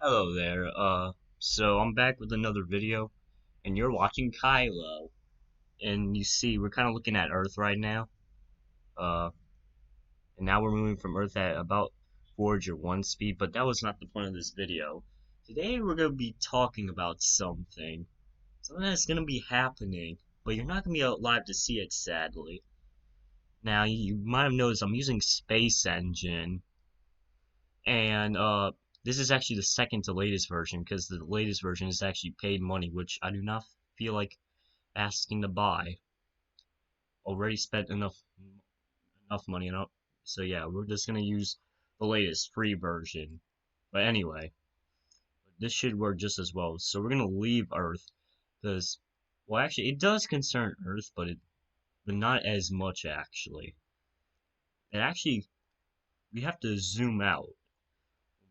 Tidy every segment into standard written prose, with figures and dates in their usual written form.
Hello there. So I'm back with another video, and you're watching Kylo. And you see, we're kind of looking at Earth right now. Uh, and now we're moving from Earth at about Voyager 1 speed, but that was not the point of this video. Today we're going to be talking about something that's going to be happening, but you're not going to be alive to see it, sadly. Now, you might have noticed I'm using Space Engine, and this is actually the second to latest version because the latest version is actually paid money, which I do not feel like asking to buy. Already spent enough money enough. So yeah, we're just gonna use the latest free version. But anyway, this should work just as well. So we're gonna leave Earth because, well, actually, it does concern Earth, but not as much actually. And actually, we have to zoom out,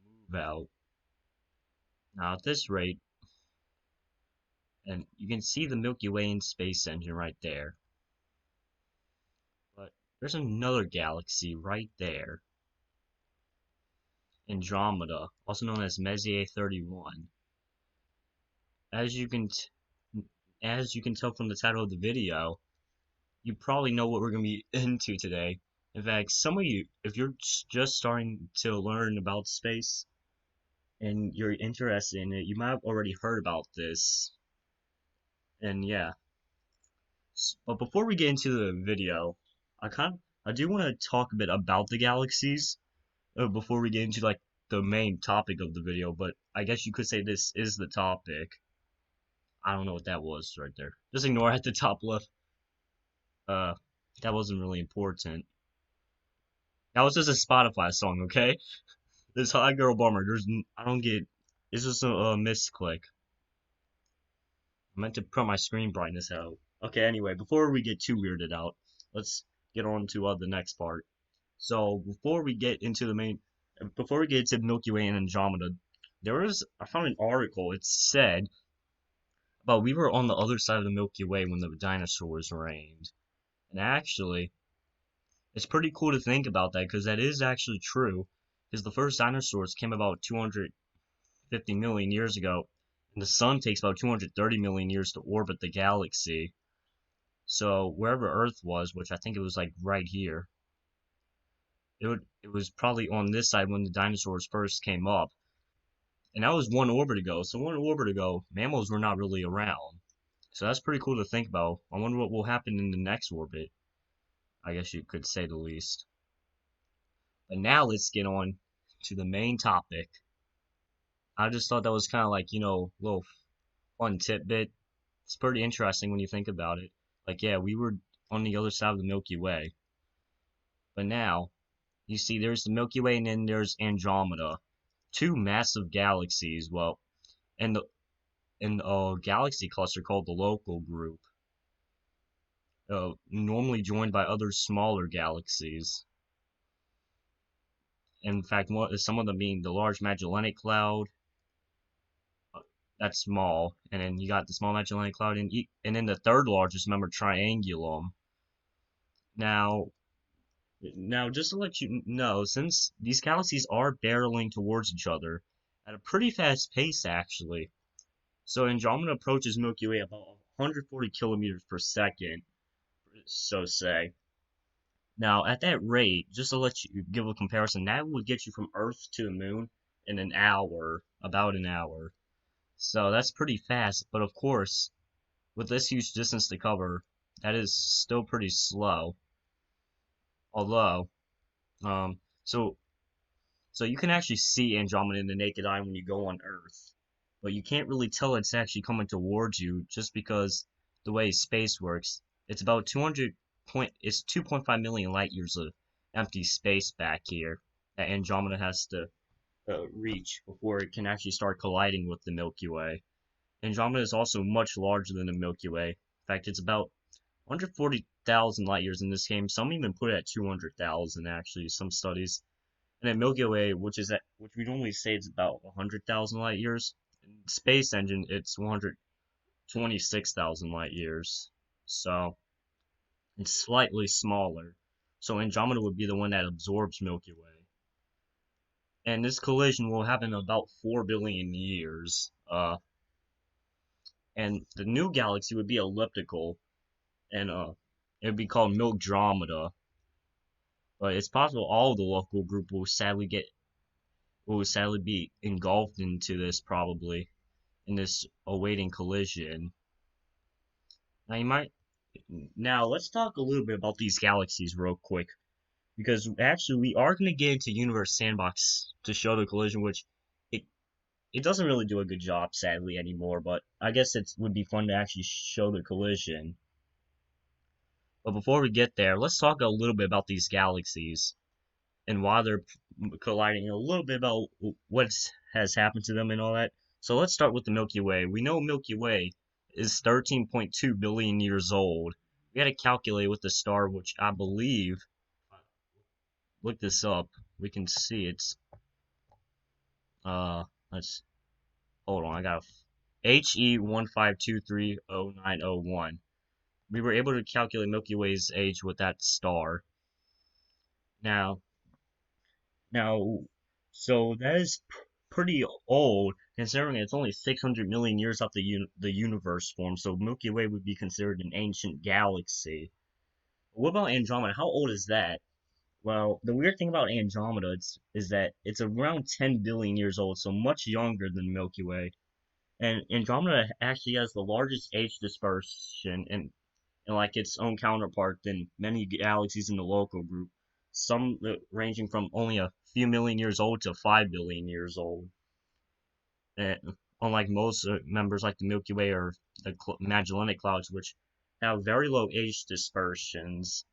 move out. Now at this rate, and you can see the Milky Way and Space Engine right there. But there's another galaxy right there, Andromeda, also known as Messier 31. As you can as you can tell from the title of the video, you probably know what we're going to be into today. In fact, some of you, if you're just starting to learn about space and you're interested in it, you might have already heard about this. And yeah, but before we get into the video, I do want to talk a bit about the galaxies before we get into like the main topic of the video. But I guess you could say this is the topic. I don't know what that was right there. Just ignore it at the top left. Uh, that wasn't really important. That was just a Spotify song, okay? This Hot Girl Bummer. I don't get. It's just a misclick. I meant to put my screen brightness out. Okay, anyway, before we get too weirded out, let's get on to the next part. So before we get to Milky Way and Andromeda, I found an article. It said about we were on the other side of the Milky Way when the dinosaurs reigned, and actually, it's pretty cool to think about that because that is actually true. Because the first dinosaurs came about 250 million years ago, and the sun takes about 230 million years to orbit the galaxy. So wherever Earth was, which I think it was like right here, it was probably on this side when the dinosaurs first came up, and that was one orbit ago. So one orbit ago, mammals were not really around. So that's pretty cool to think about. I wonder what will happen in the next orbit. I guess you could say the least. But now let's get on to the main topic. I just thought that was kind of like, a little fun tidbit. It's pretty interesting when you think about it. Like, yeah, we were on the other side of the Milky Way. But now, you see, there's the Milky Way and then there's Andromeda. Two massive galaxies, well, and a galaxy cluster called the local group. Normally joined by other smaller galaxies. In fact, some of them being the Large Magellanic Cloud, that's small, and then you got the Small Magellanic Cloud, and then the third largest member, Triangulum. Now, just to let you know, since these galaxies are barreling towards each other at a pretty fast pace, actually, so Andromeda approaches Milky Way about 140 kilometers per second, so say. Now, at that rate, just to let you give a comparison, that would get you from Earth to the Moon in an hour, about an hour. So that's pretty fast, but of course, with this huge distance to cover, that is still pretty slow. Although, um, so you can actually see Andromeda in the naked eye when you go on Earth, but you can't really tell it's actually coming towards you just because the way space works. It's about 2.5 million light years of empty space back here that Andromeda has to reach before it can actually start colliding with the Milky Way. Andromeda is also much larger than the Milky Way. In fact, it's about 140,000 light years in this game. Some even put it at 200,000 actually, some studies. And then Milky Way, which we normally say it's about 100,000 light years. In Space Engine, it's 126,000 light years. So it's slightly smaller. So Andromeda would be the one that absorbs Milky Way. and this collision will happen in about 4 billion years. And the new galaxy would be elliptical, and it would be called Milkdromeda. But it's possible all of the local group will sadly be engulfed into this probably in this awaiting collision. Now you might now let's talk a little bit about these galaxies real quick because actually we are going to get into Universe Sandbox to show the collision, which it it doesn't really do a good job sadly anymore. But I guess it would be fun to actually show the collision. But before we get there, let's talk a little bit about these galaxies and why they're colliding, a little bit about what has happened to them and all that. So let's start with the Milky Way. We know Milky Way is 13.2 billion years old. We got to calculate with the star, which I believe, look this up, we can see it's, let's, hold on, I got HE152300901. We were able to calculate Milky Way's age with that star. Now, Now, so that is pretty old, considering it's only 600 million years after the universe formed. So Milky Way would be considered an ancient galaxy. What about Andromeda? How old is that? Well, the weird thing about Andromeda is that it's around 10 billion years old, so much younger than Milky Way. And Andromeda actually has the largest age dispersion and like its own counterpart than many galaxies in the local group, some ranging from only a few million years old to 5 billion years old. And unlike most members like the Milky Way or the Magellanic Clouds, which have very low age dispersions,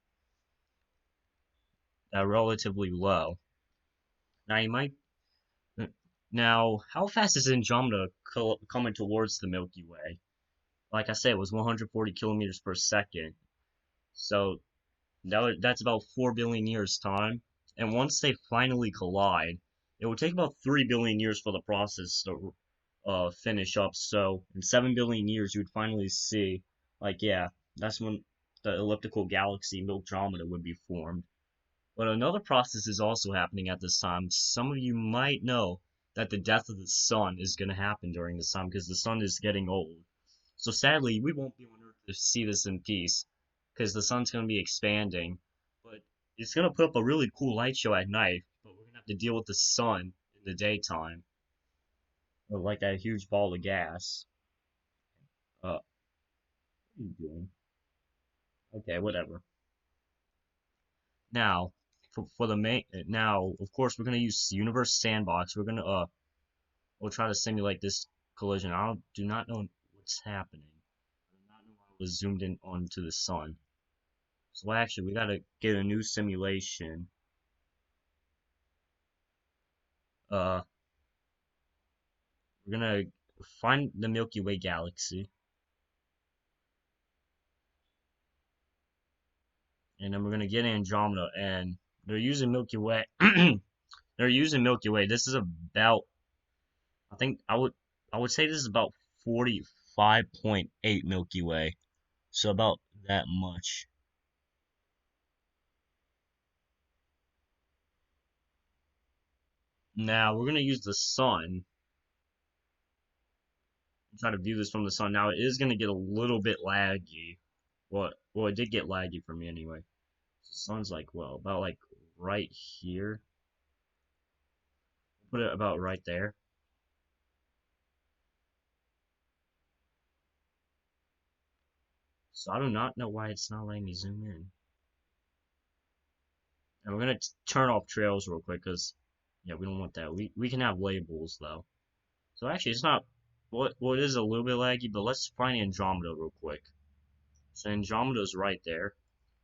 relatively low. Now you might now, how fast is Andromeda coming towards the Milky Way? Like I said, it was 140 kilometers per second. So that's about 4 billion years time. And once they finally collide, it will take about 3 billion years for the process to finish up. So in 7 billion years, you would finally see, like, yeah, that's when the elliptical galaxy Milkdromeda would be formed. But another process is also happening at this time. Some of you might know that the death of the sun is going to happen during this time because the sun is getting old. So sadly, we won't be on Earth to see this in peace because the sun's going to be expanding. But it's going to put up a really cool light show at night, but we're going to have to deal with the sun in the daytime. Or like that huge ball of gas. What are you doing? Okay, whatever. Now, for the main, now, of course, we're going to use Universe Sandbox. We're going to, we'll try to simulate this collision. Do not know what's happening. I do not know why I was zoomed in onto the sun. So actually, we gotta get a new simulation. Uh, we're gonna find the Milky Way galaxy, and then we're gonna get Andromeda, and they're using Milky Way. They're using Milky Way. This is about, I think I would say this is about 45.8 Milky Way, so about that much. Now we're gonna use the sun. Try to view this from the sun. Now it is gonna get a little bit laggy. Well, it did get laggy for me anyway. The sun's like, well, about like right here. Put it about right there. So I do not know why it's not letting me zoom in. And we're gonna turn off trails real quick, cause yeah, we don't want that. We can have labels though. So actually, it's not. Well, it is a little bit laggy, but let's find Andromeda real quick. So Andromeda's right there.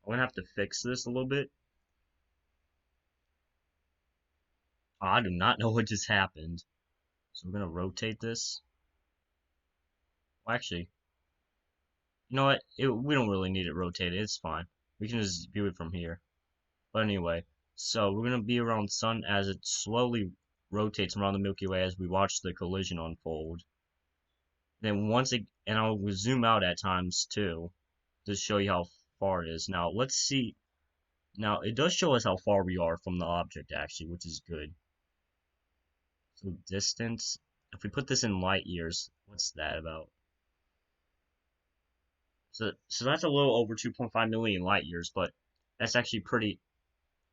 I'm gonna have to fix this a little bit. Oh, I do not know what just happened. So we're gonna rotate this. Well, actually, you know what? We don't really need it rotated. It's fine. We can just view it from here. But anyway, so we're gonna be around Sun as it slowly rotates around the Milky Way as we watch the collision unfold. Then and I'll zoom out at times too, to show you how far it is. Now let's see. Now it does show us how far we are from the object actually, which is good. So distance, if we put this in light years, what's that about? So that's a little over 2.5 million light years, but that's actually pretty.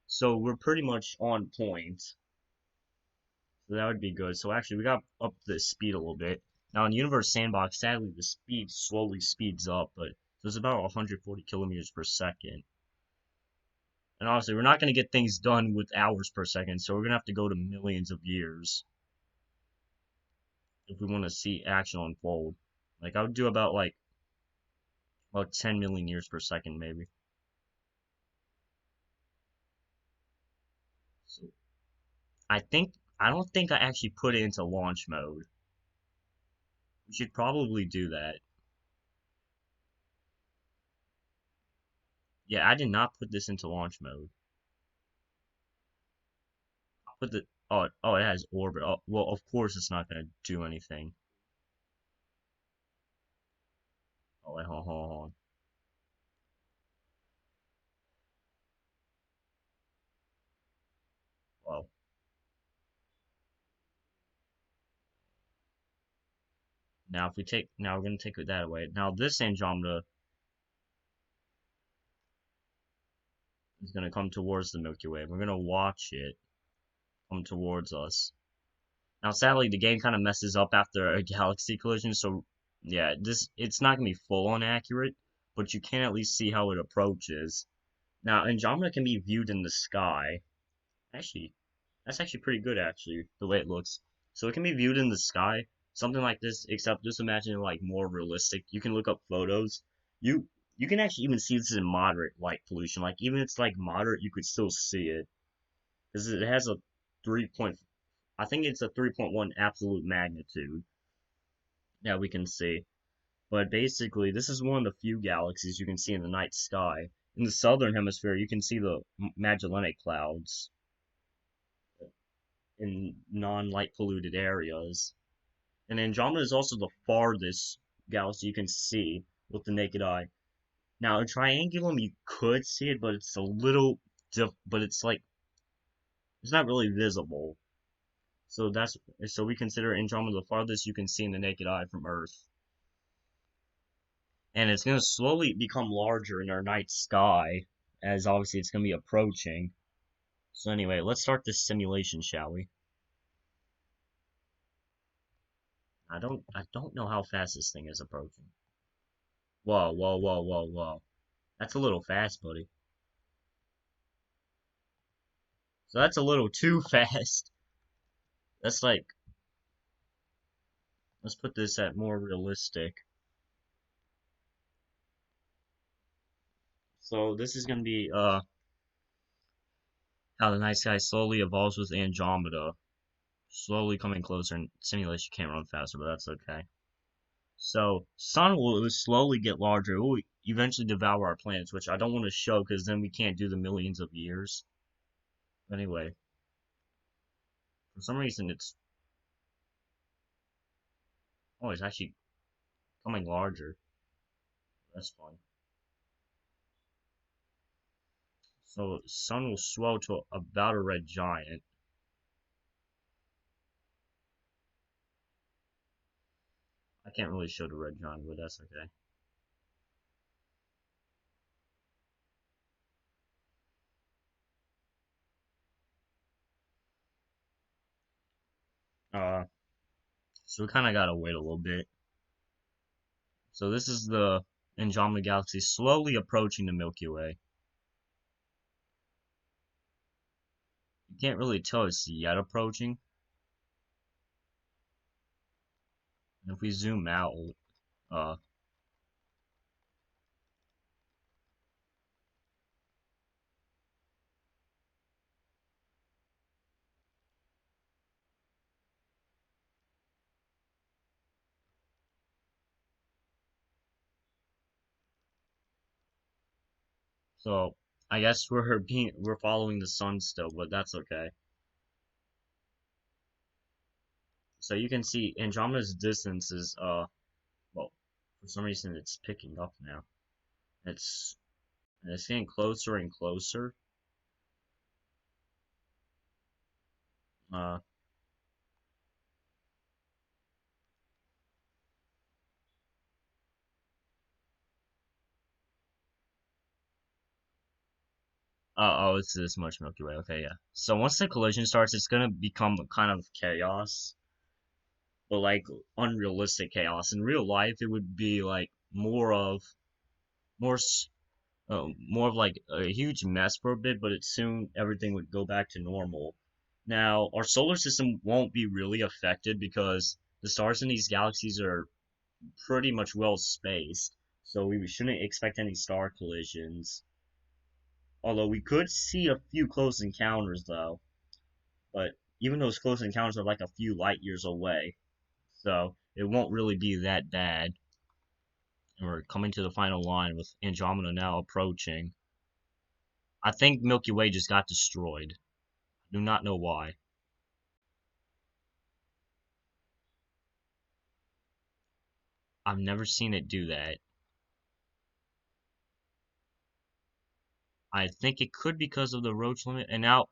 So we're pretty much on point. So that would be good. So actually, we got up the speed a little bit. Now in Universe Sandbox, sadly, the speed slowly speeds up, but it's about 140 kilometers per second. And obviously, we're not going to get things done with hours per second, so we're going to have to go to millions of years if we want to see action unfold. Like, I would do about 10 million years per second, maybe. So I don't think I actually put it into launch mode. We should probably do that. Yeah, I did not put this into launch mode. I put the oh, it has orbit. Oh, well, of course it's not gonna do anything. Oh, wait, hold on. Well, now we're gonna take that away. Now this Andromeda is gonna come towards the Milky Way. We're gonna watch it come towards us. Now, sadly, the game kind of messes up after a galaxy collision, so yeah, it's not gonna be full on accurate, but you can at least see how it approaches. Now, Andromeda can be viewed in the sky. Actually, that's actually pretty good, actually, the way it looks. So it can be viewed in the sky, something like this, except just imagine like more realistic. You can look up photos. You you can actually even see this in moderate light pollution. Like even if it's like moderate, you could still see it because it has a 3 point. I think it's a 3.1 absolute magnitude that we can see. But basically, this is one of the few galaxies you can see in the night sky. In the southern hemisphere, you can see the Magellanic Clouds in non-light polluted areas. And Andromeda is also the farthest galaxy you can see with the naked eye. Now, in Triangulum, you could see it, but it's a little but it's like it's not really visible. So we consider Andromeda the farthest you can see in the naked eye from Earth. And it's going to slowly become larger in our night sky, as obviously it's going to be approaching. So anyway, let's start this simulation, shall we? I don't know how fast this thing is approaching. Whoa, whoa, whoa, whoa, whoa. That's a little fast, buddy. So that's a little too fast. That's like, let's put this at more realistic. So this is going to be how the night sky slowly evolves with Andromeda. Slowly coming closer, and simulation can't run faster, but that's okay. So sun will slowly get larger. It will eventually devour our planets, which I don't want to show because then we can't do the millions of years. But anyway, for some reason it's actually becoming larger. That's fun. So sun will swell to about a red giant. I can't really show the red giant, but that's okay. Uh, so we kind of gotta wait a little bit. So this is the Andromeda Galaxy slowly approaching the Milky Way. You can't really tell it's yet approaching. And if we zoom out, uh, so I guess we're following the sun still, but that's okay. So you can see Andromeda's distance is well, for some reason it's picking up now. It's it's getting closer and closer. Uh Oh, it's this much Milky Way. Okay, yeah. So once the collision starts, it's gonna become kind of chaos, but like unrealistic chaos. In real life, it would be like more more of like a huge mess for a bit, but it soon everything would go back to normal. Now, our solar system won't be really affected because the stars in these galaxies are pretty much well spaced, so we shouldn't expect any star collisions. Although we could see a few close encounters, though, but even those close encounters are like a few light years away, so it won't really be that bad. And we're coming to the final line with Andromeda now approaching. I think Milky Way just got destroyed. Do not know why. I've never seen it do that. I think it could because of the roach limit, and now,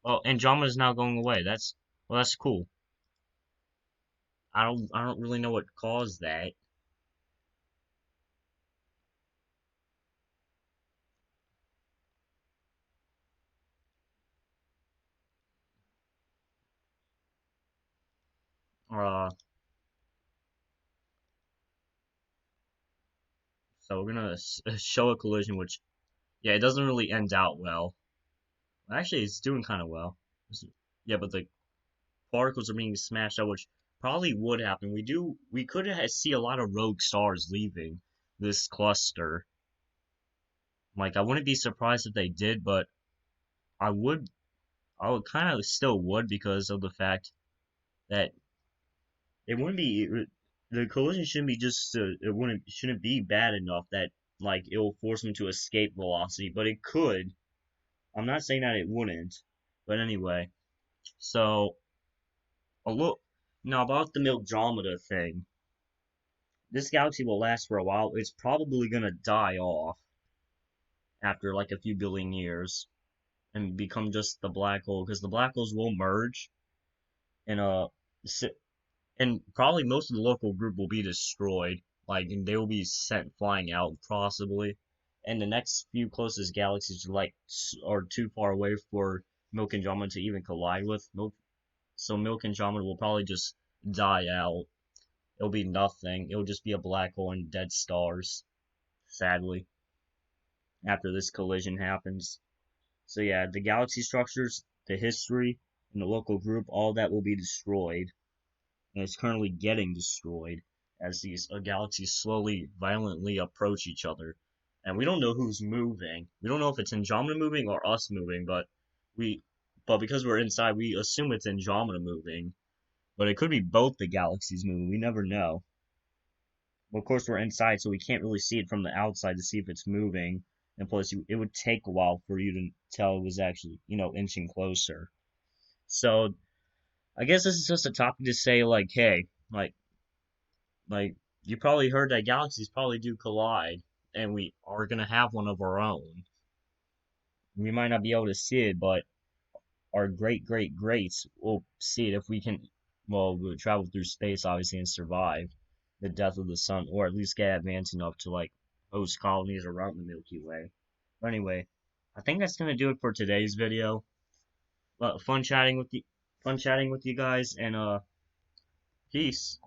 well, Andromeda's now going away. That's cool. I don't really know what caused that. Uh, so we're gonna show a collision, which, yeah, it doesn't really end out well. Actually, it's doing kind of well. Yeah, but the particles are being smashed out, which probably would happen. We could see a lot of rogue stars leaving this cluster. Like, I wouldn't be surprised if they did, but I would, I would kind of still would because of the fact that it wouldn't be, the collision shouldn't be shouldn't be bad enough that, like, it'll force them to escape velocity, but it could. I'm not saying that it wouldn't, but anyway. So, a look, now about the Andromeda thing. This galaxy will last for a while. It's probably gonna die off after like a few billion years and become just the black hole because the black holes will merge and and probably most of the local group will be destroyed. Like, and they will be sent flying out possibly. And the next few closest galaxies are like are too far away for Milky and Andromeda to even collide with. So Milky and Andromeda will probably just die out. It'll be nothing. It'll just be a black hole and dead stars. Sadly, after this collision happens. So yeah, the galaxy structures, the history, and the local group, all that will be destroyed. And it's currently getting destroyed as these galaxies slowly, violently approach each other. And we don't know who's moving. We don't know if it's Andromeda moving or us moving, we, but because we're inside, we assume it's Andromeda moving. But it could be both the galaxies moving. We never know. Well, of course, we're inside, so we can't really see it from the outside to see if it's moving. And plus, it would take a while for you to tell it was actually, inching closer. So, I guess this is just a topic to say, like, hey, like you probably heard that galaxies probably do collide, and we are gonna have one of our own. We might not be able to see it, but our greats will see it if we can. Well, we'll travel through space, obviously, and survive the death of the sun, or at least get advanced enough to like host colonies around the Milky Way. But anyway, I think that's gonna do it for today's video. Fun chatting with you guys, and peace.